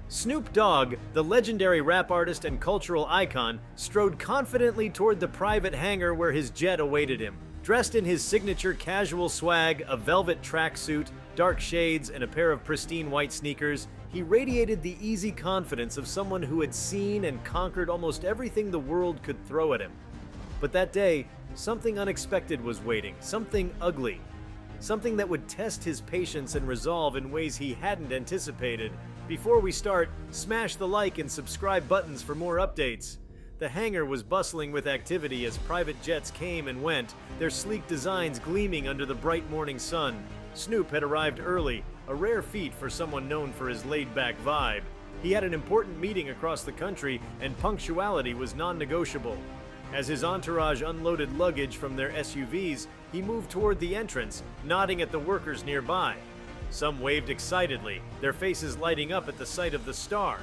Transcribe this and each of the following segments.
Snoop Dogg, the legendary rap artist and cultural icon, strode confidently toward the private hangar where his jet awaited him. Dressed in his signature casual swag, a velvet tracksuit, dark shades, and a pair of pristine white sneakers, he radiated the easy confidence of someone who had seen and conquered almost everything the world could throw at him. But that day, something unexpected was waiting, something ugly. Something that would test his patience and resolve in ways he hadn't anticipated. Before we start, smash the like and subscribe buttons for more updates. The hangar was bustling with activity as private jets came and went, their sleek designs gleaming under the bright morning sun. Snoop had arrived early, a rare feat for someone known for his laid-back vibe. He had an important meeting across the country, and punctuality was non-negotiable. As his entourage unloaded luggage from their SUVs, he moved toward the entrance, nodding at the workers nearby. Some waved excitedly, their faces lighting up at the sight of the star.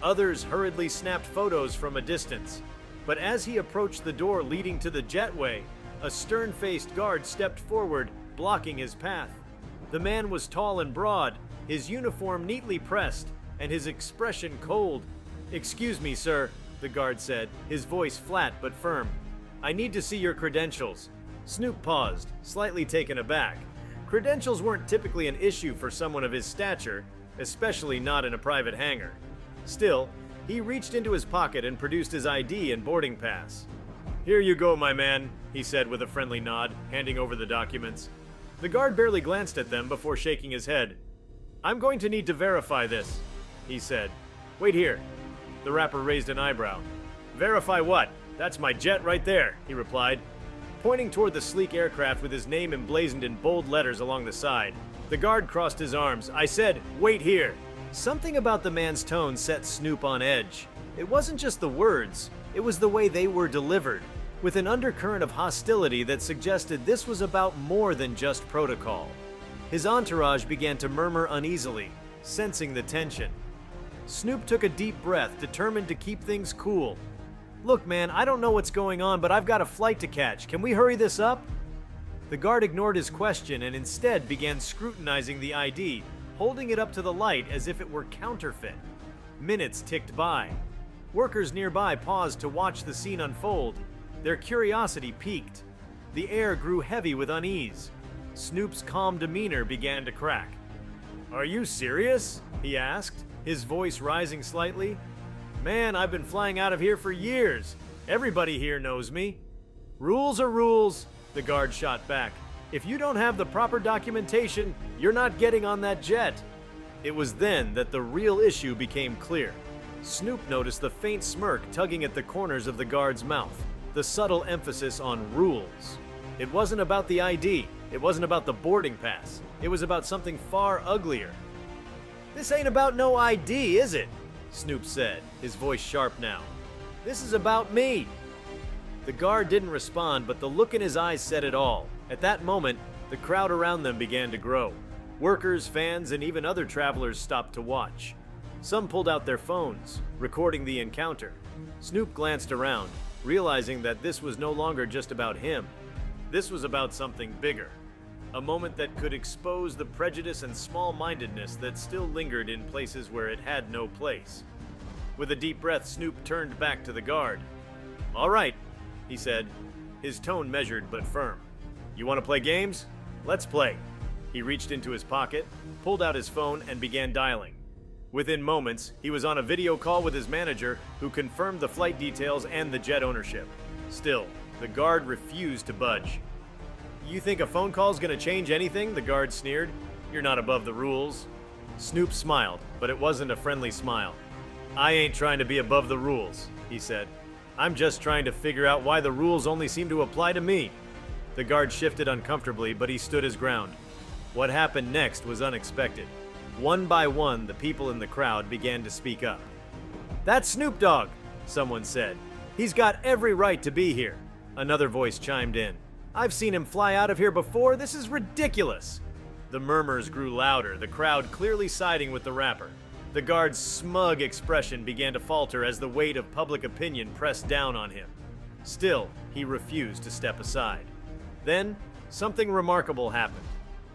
Others hurriedly snapped photos from a distance. But as he approached the door leading to the jetway, a stern-faced guard stepped forward, blocking his path. The man was tall and broad, his uniform neatly pressed, and his expression cold. "Excuse me, sir," the guard said, his voice flat but firm. "I need to see your credentials." Snoop paused, slightly taken aback. Credentials weren't typically an issue for someone of his stature, especially not in a private hangar. Still, he reached into his pocket and produced his ID and boarding pass. "Here you go, my man," he said with a friendly nod, handing over the documents. The guard barely glanced at them before shaking his head. "I'm going to need to verify this," he said. "Wait here." The rapper raised an eyebrow. "Verify what? That's my jet right there," he replied, pointing toward the sleek aircraft with his name emblazoned in bold letters along the side. The guard crossed his arms. "I said, wait here." Something about the man's tone set Snoop on edge. It wasn't just the words, it was the way they were delivered, with an undercurrent of hostility that suggested this was about more than just protocol. His entourage began to murmur uneasily, sensing the tension. Snoop took a deep breath, determined to keep things cool. "Look, man, I don't know what's going on, but I've got a flight to catch. Can we hurry this up?" The guard ignored his question and instead began scrutinizing the ID, holding it up to the light as if it were counterfeit. Minutes ticked by. Workers nearby paused to watch the scene unfold. Their curiosity piqued. The air grew heavy with unease. Snoop's calm demeanor began to crack. "Are you serious?" he asked, his voice rising slightly. "Man, I've been flying out of here for years. Everybody here knows me." "Rules are rules," the guard shot back. "If you don't have the proper documentation, you're not getting on that jet." It was then that the real issue became clear. Snoop noticed the faint smirk tugging at the corners of the guard's mouth, the subtle emphasis on rules. It wasn't about the ID, it wasn't about the boarding pass, it was about something far uglier. "This ain't about no ID, is it?" Snoop said, his voice sharp now. "This is about me." The guard didn't respond, but the look in his eyes said it all. At that moment, the crowd around them began to grow. Workers, fans, and even other travelers stopped to watch. Some pulled out their phones, recording the encounter. Snoop glanced around, realizing that this was no longer just about him. This was about something bigger. A moment that could expose the prejudice and small-mindedness that still lingered in places where it had no place. With a deep breath, Snoop turned back to the guard. "All right," he said, his tone measured but firm. "You want to play games? Let's play." He reached into his pocket, pulled out his phone, and began dialing. Within moments, he was on a video call with his manager, who confirmed the flight details and the jet ownership. Still, the guard refused to budge. "You think a phone call's gonna change anything?" the guard sneered. "You're not above the rules." Snoop smiled, but it wasn't a friendly smile. "I ain't trying to be above the rules," he said. "I'm just trying to figure out why the rules only seem to apply to me." The guard shifted uncomfortably, but he stood his ground. What happened next was unexpected. One by one, the people in the crowd began to speak up. "That's Snoop Dogg," someone said. "He's got every right to be here." Another voice chimed in. "I've seen him fly out of here before. This is ridiculous." The murmurs grew louder, the crowd clearly siding with the rapper. The guard's smug expression began to falter as the weight of public opinion pressed down on him. Still, he refused to step aside. Then, something remarkable happened.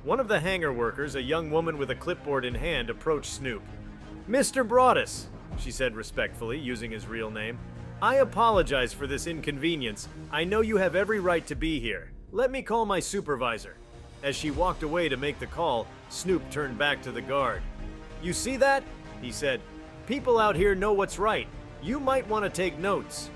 One of the hangar workers, a young woman with a clipboard in hand, approached Snoop. "Mr. Broadus," she said respectfully, using his real name, "I apologize for this inconvenience. I know you have every right to be here. Let me call my supervisor." As she walked away to make the call, Snoop turned back to the guard. "You see that?" he said. "People out here know what's right. You might want to take notes."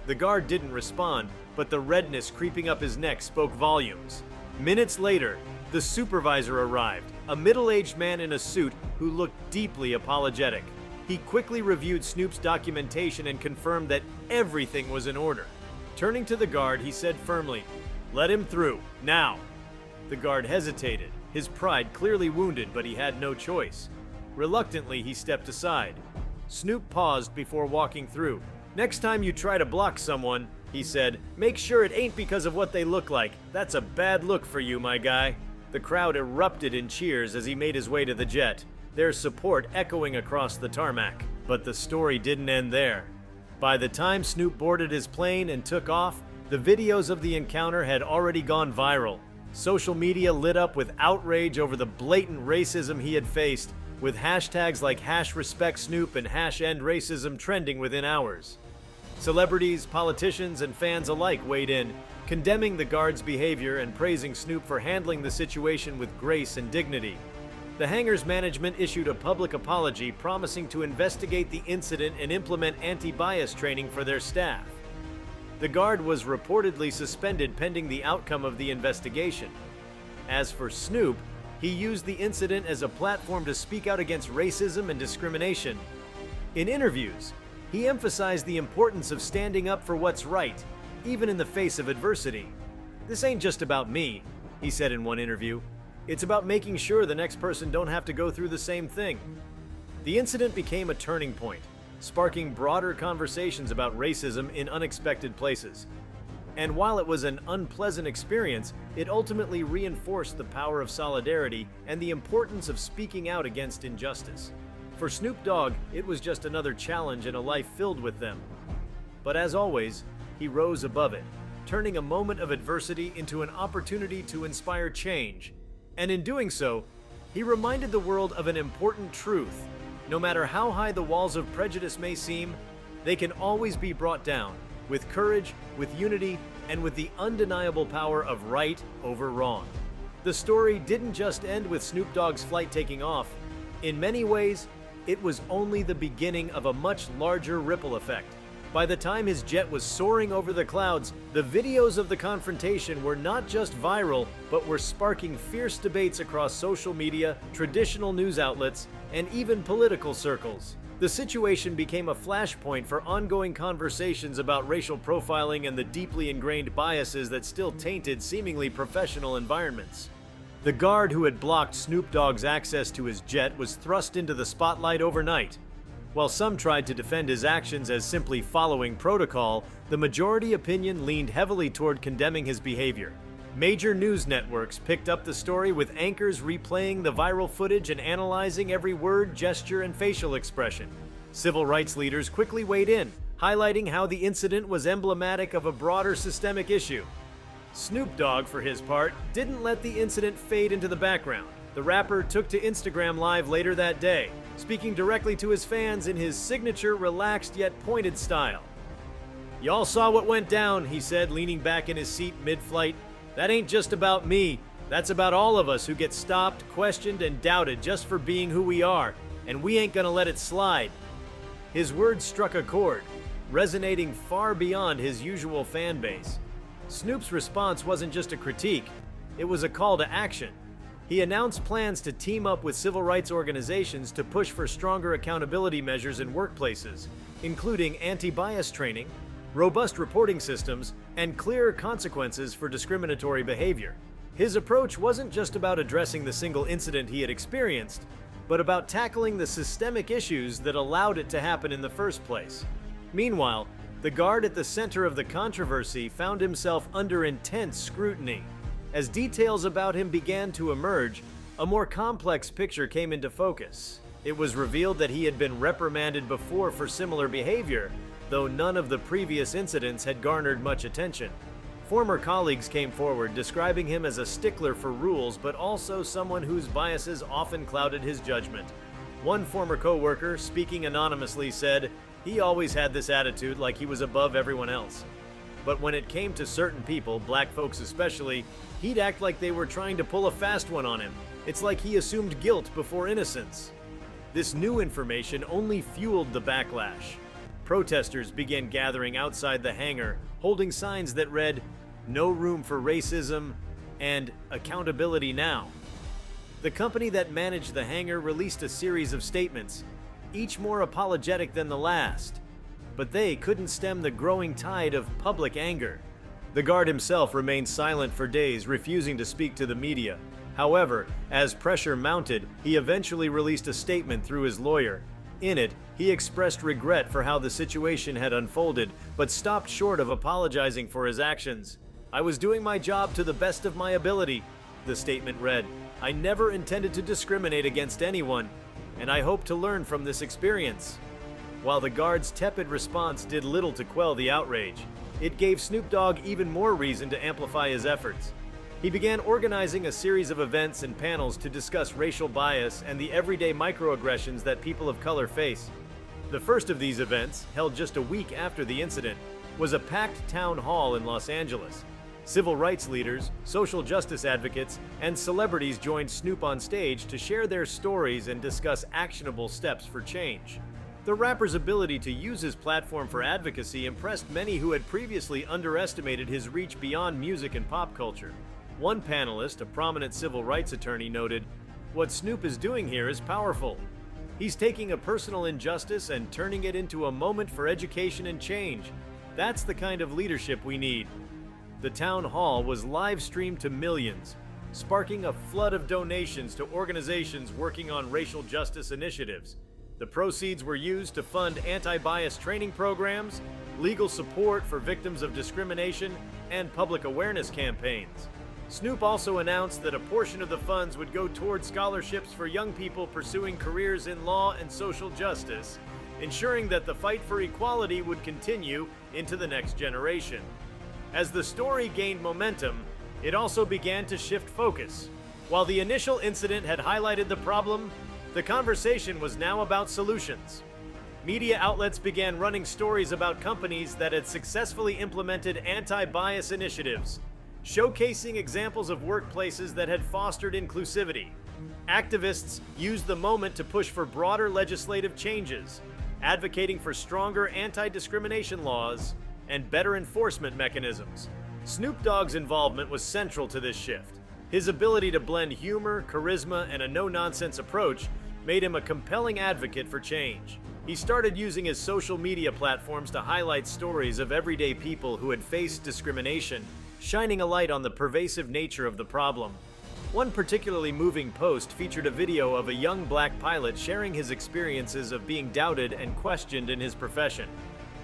The guard didn't respond, but the redness creeping up his neck spoke volumes. Minutes later, the supervisor arrived, a middle-aged man in a suit who looked deeply apologetic. He quickly reviewed Snoop's documentation and confirmed that everything was in order. Turning to the guard, he said firmly, "Let him through, now." The guard hesitated, his pride clearly wounded, but he had no choice. Reluctantly, he stepped aside. Snoop paused before walking through. "Next time you try to block someone," he said, "make sure it ain't because of what they look like. That's a bad look for you, my guy." The crowd erupted in cheers as he made his way to the jet, their support echoing across the tarmac. But the story didn't end there. By the time Snoop boarded his plane and took off, the videos of the encounter had already gone viral. Social media lit up with outrage over the blatant racism he had faced, with hashtags like #RespectSnoop and #EndRacism trending within hours. Celebrities, politicians, and fans alike weighed in, condemning the guard's behavior and praising Snoop for handling the situation with grace and dignity. The hangar's management issued a public apology promising to investigate the incident and implement anti-bias training for their staff. The guard was reportedly suspended pending the outcome of the investigation. As for Snoop, he used the incident as a platform to speak out against racism and discrimination. In interviews, he emphasized the importance of standing up for what's right, even in the face of adversity. "This ain't just about me," he said in one interview. "It's about making sure the next person don't have to go through the same thing." The incident became a turning point, sparking broader conversations about racism in unexpected places. And while it was an unpleasant experience, it ultimately reinforced the power of solidarity and the importance of speaking out against injustice. For Snoop Dogg, it was just another challenge in a life filled with them. But as always, he rose above it, turning a moment of adversity into an opportunity to inspire change. And in doing so, he reminded the world of an important truth. No matter how high the walls of prejudice may seem, they can always be brought down, with courage, with unity, and with the undeniable power of right over wrong. The story didn't just end with Snoop Dogg's flight taking off. In many ways, it was only the beginning of a much larger ripple effect. By the time his jet was soaring over the clouds, the videos of the confrontation were not just viral, but were sparking fierce debates across social media, traditional news outlets, and even political circles. The situation became a flashpoint for ongoing conversations about racial profiling and the deeply ingrained biases that still tainted seemingly professional environments. The guard who had blocked Snoop Dogg's access to his jet was thrust into the spotlight overnight. While some tried to defend his actions as simply following protocol, the majority opinion leaned heavily toward condemning his behavior. Major news networks picked up the story with anchors replaying the viral footage and analyzing every word, gesture, and facial expression. Civil rights leaders quickly weighed in, highlighting how the incident was emblematic of a broader systemic issue. Snoop Dogg, for his part, didn't let the incident fade into the background. The rapper took to Instagram Live later that day, speaking directly to his fans in his signature relaxed yet pointed style. "Y'all saw what went down," he said, leaning back in his seat mid-flight. "That ain't just about me. That's about all of us who get stopped, questioned, and doubted just for being who we are, and we ain't gonna let it slide." His words struck a chord, resonating far beyond his usual fan base. Snoop's response wasn't just a critique, it was a call to action. He announced plans to team up with civil rights organizations to push for stronger accountability measures in workplaces, including anti-bias training, robust reporting systems, and clearer consequences for discriminatory behavior. His approach wasn't just about addressing the single incident he had experienced, but about tackling the systemic issues that allowed it to happen in the first place. Meanwhile, the guard at the center of the controversy found himself under intense scrutiny. As details about him began to emerge, a more complex picture came into focus. It was revealed that he had been reprimanded before for similar behavior, though none of the previous incidents had garnered much attention. Former colleagues came forward describing him as a stickler for rules, but also someone whose biases often clouded his judgment. One former co-worker, speaking anonymously, said he always had this attitude like he was above everyone else. But when it came to certain people, black folks especially, he'd act like they were trying to pull a fast one on him. It's like he assumed guilt before innocence. This new information only fueled the backlash. Protesters began gathering outside the hangar, holding signs that read, "No room for racism," and "Accountability now." The company that managed the hangar released a series of statements, each more apologetic than the last. But they couldn't stem the growing tide of public anger. The guard himself remained silent for days, refusing to speak to the media. However, as pressure mounted, he eventually released a statement through his lawyer. In it, he expressed regret for how the situation had unfolded, but stopped short of apologizing for his actions. "I was doing my job to the best of my ability," the statement read. "I never intended to discriminate against anyone, and I hope to learn from this experience." While the guard's tepid response did little to quell the outrage, it gave Snoop Dogg even more reason to amplify his efforts. He began organizing a series of events and panels to discuss racial bias and the everyday microaggressions that people of color face. The first of these events, held just a week after the incident, was a packed town hall in Los Angeles. Civil rights leaders, social justice advocates, and celebrities joined Snoop on stage to share their stories and discuss actionable steps for change. The rapper's ability to use his platform for advocacy impressed many who had previously underestimated his reach beyond music and pop culture. One panelist, a prominent civil rights attorney, noted, "What Snoop is doing here is powerful. He's taking a personal injustice and turning it into a moment for education and change. That's the kind of leadership we need." The town hall was live-streamed to millions, sparking a flood of donations to organizations working on racial justice initiatives. The proceeds were used to fund anti-bias training programs, legal support for victims of discrimination, and public awareness campaigns. Snoop also announced that a portion of the funds would go toward scholarships for young people pursuing careers in law and social justice, ensuring that the fight for equality would continue into the next generation. As the story gained momentum, it also began to shift focus. While the initial incident had highlighted the problem, the conversation was now about solutions. Media outlets began running stories about companies that had successfully implemented anti-bias initiatives, showcasing examples of workplaces that had fostered inclusivity. Activists used the moment to push for broader legislative changes, advocating for stronger anti-discrimination laws and better enforcement mechanisms. Snoop Dogg's involvement was central to this shift. His ability to blend humor, charisma, and a no-nonsense approach made him a compelling advocate for change. He started using his social media platforms to highlight stories of everyday people who had faced discrimination, shining a light on the pervasive nature of the problem. One particularly moving post featured a video of a young black pilot sharing his experiences of being doubted and questioned in his profession.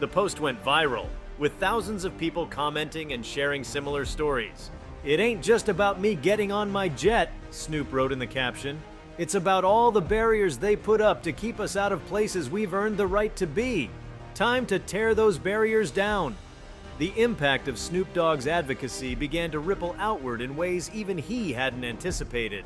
The post went viral, with thousands of people commenting and sharing similar stories. "It ain't just about me getting on my jet," Snoop wrote in the caption. "It's about all the barriers they put up to keep us out of places we've earned the right to be. Time to tear those barriers down." The impact of Snoop Dogg's advocacy began to ripple outward in ways even he hadn't anticipated.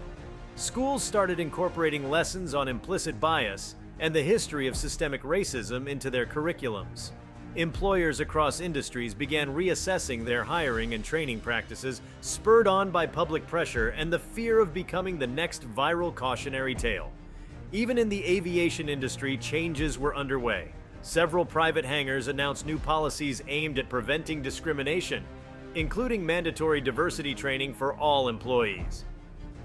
Schools started incorporating lessons on implicit bias and the history of systemic racism into their curriculums. Employers across industries began reassessing their hiring and training practices, spurred on by public pressure and the fear of becoming the next viral cautionary tale. Even in the aviation industry, changes were underway. Several private hangars announced new policies aimed at preventing discrimination, including mandatory diversity training for all employees.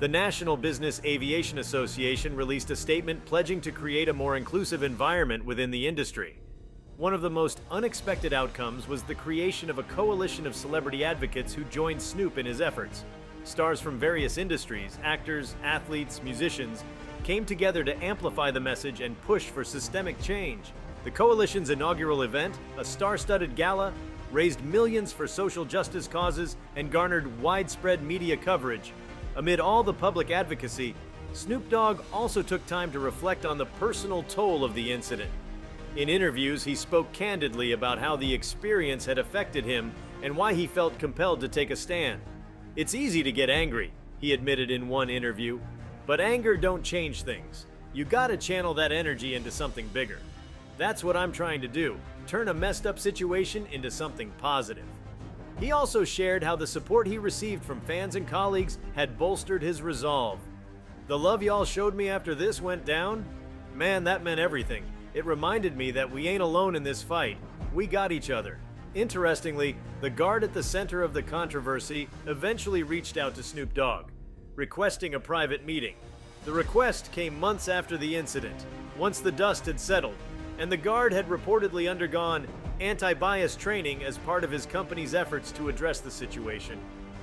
The National Business Aviation Association released a statement pledging to create a more inclusive environment within the industry. One of the most unexpected outcomes was the creation of a coalition of celebrity advocates who joined Snoop in his efforts. Stars from various industries, actors, athletes, musicians, came together to amplify the message and push for systemic change. The coalition's inaugural event, a star-studded gala, raised millions for social justice causes and garnered widespread media coverage. Amid all the public advocacy, Snoop Dogg also took time to reflect on the personal toll of the incident. In interviews, he spoke candidly about how the experience had affected him and why he felt compelled to take a stand. "It's easy to get angry," he admitted in one interview, "but anger don't change things. You gotta channel that energy into something bigger. That's what I'm trying to do, turn a messed up situation into something positive. He also shared how the support he received from fans and colleagues had bolstered his resolve. The love y'all showed me after this went down? Man, that meant everything. It reminded me that we ain't alone in this fight. We got each other. Interestingly, the guard at the center of the controversy eventually reached out to Snoop Dogg, requesting a private meeting. The request came months after the incident, once the dust had settled, and the guard had reportedly undergone anti-bias training as part of his company's efforts to address the situation.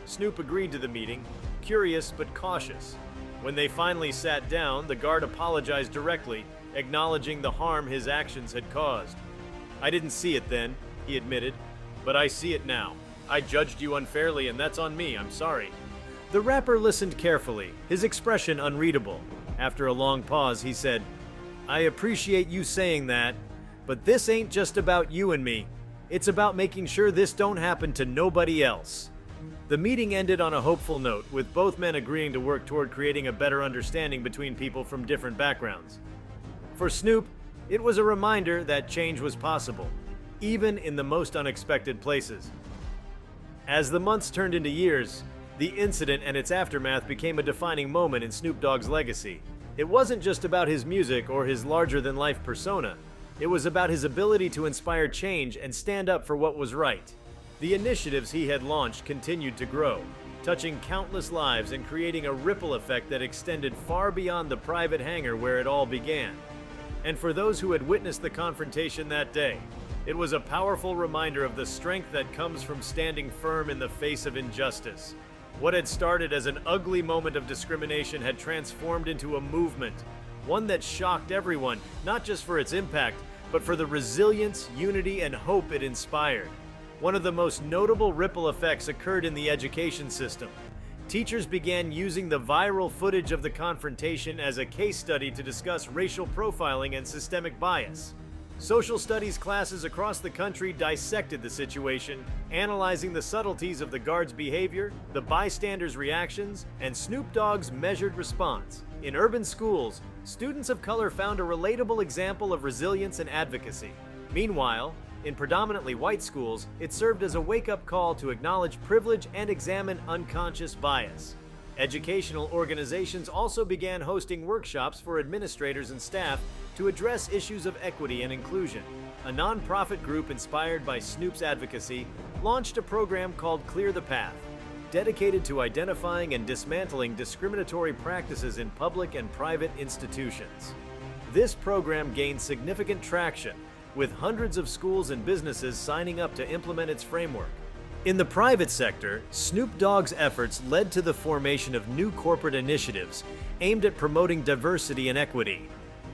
Snoop agreed to the meeting, curious but cautious. When they finally sat down, the guard apologized directly, acknowledging the harm his actions had caused. "I didn't see it then," he admitted, "but I see it now. I judged you unfairly and that's on me, I'm sorry." The rapper listened carefully, his expression unreadable. After a long pause, he said, "I appreciate you saying that, but this ain't just about you and me. It's about making sure this don't happen to nobody else." The meeting ended on a hopeful note, with both men agreeing to work toward creating a better understanding between people from different backgrounds. For Snoop, it was a reminder that change was possible, even in the most unexpected places. As the months turned into years, the incident and its aftermath became a defining moment in Snoop Dogg's legacy. It wasn't just about his music or his larger-than-life persona. It was about his ability to inspire change and stand up for what was right. The initiatives he had launched continued to grow, touching countless lives and creating a ripple effect that extended far beyond the private hangar where it all began. And for those who had witnessed the confrontation that day, it was a powerful reminder of the strength that comes from standing firm in the face of injustice. What had started as an ugly moment of discrimination had transformed into a movement, one that shocked everyone, not just for its impact, but for the resilience, unity, and hope it inspired. One of the most notable ripple effects occurred in the education system. Teachers began using the viral footage of the confrontation as a case study to discuss racial profiling and systemic bias. Social studies classes across the country dissected the situation, analyzing the subtleties of the guard's behavior, the bystanders' reactions, and Snoop Dogg's measured response. In urban schools, students of color found a relatable example of resilience and advocacy. Meanwhile, in predominantly white schools, it served as a wake-up call to acknowledge privilege and examine unconscious bias. Educational organizations also began hosting workshops for administrators and staff to address issues of equity and inclusion. A nonprofit group inspired by Snoop's advocacy launched a program called Clear the Path, dedicated to identifying and dismantling discriminatory practices in public and private institutions. This program gained significant traction, with hundreds of schools and businesses signing up to implement its framework. In the private sector, Snoop Dogg's efforts led to the formation of new corporate initiatives aimed at promoting diversity and equity.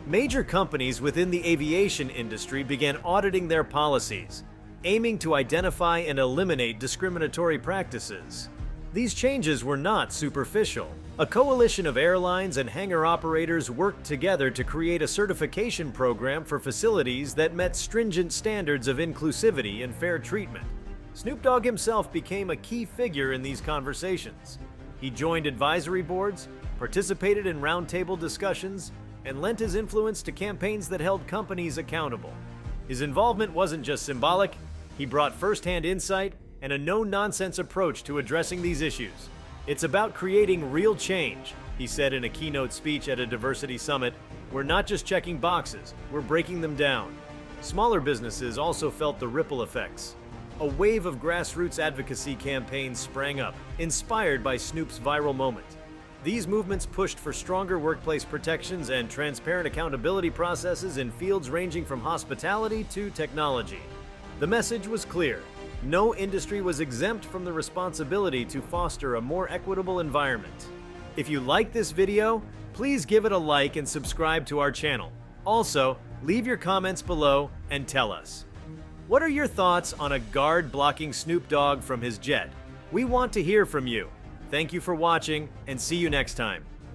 Major companies within the aviation industry began auditing their policies, aiming to identify and eliminate discriminatory practices. These changes were not superficial. A coalition of airlines and hangar operators worked together to create a certification program for facilities that met stringent standards of inclusivity and fair treatment. Snoop Dogg himself became a key figure in these conversations. He joined advisory boards, participated in roundtable discussions, and lent his influence to campaigns that held companies accountable. His involvement wasn't just symbolic, he brought first-hand insight and a no-nonsense approach to addressing these issues. "It's about creating real change," he said in a keynote speech at a diversity summit. "We're not just checking boxes, we're breaking them down." Smaller businesses also felt the ripple effects. A wave of grassroots advocacy campaigns sprang up, inspired by Snoop's viral moment. These movements pushed for stronger workplace protections and transparent accountability processes in fields ranging from hospitality to technology. The message was clear. No industry was exempt from the responsibility to foster a more equitable environment. If you like this video, please give it a like and subscribe to our channel. Also, leave your comments below and tell us. What are your thoughts on a guard blocking Snoop Dogg from his jet? We want to hear from you. Thank you for watching, and see you next time.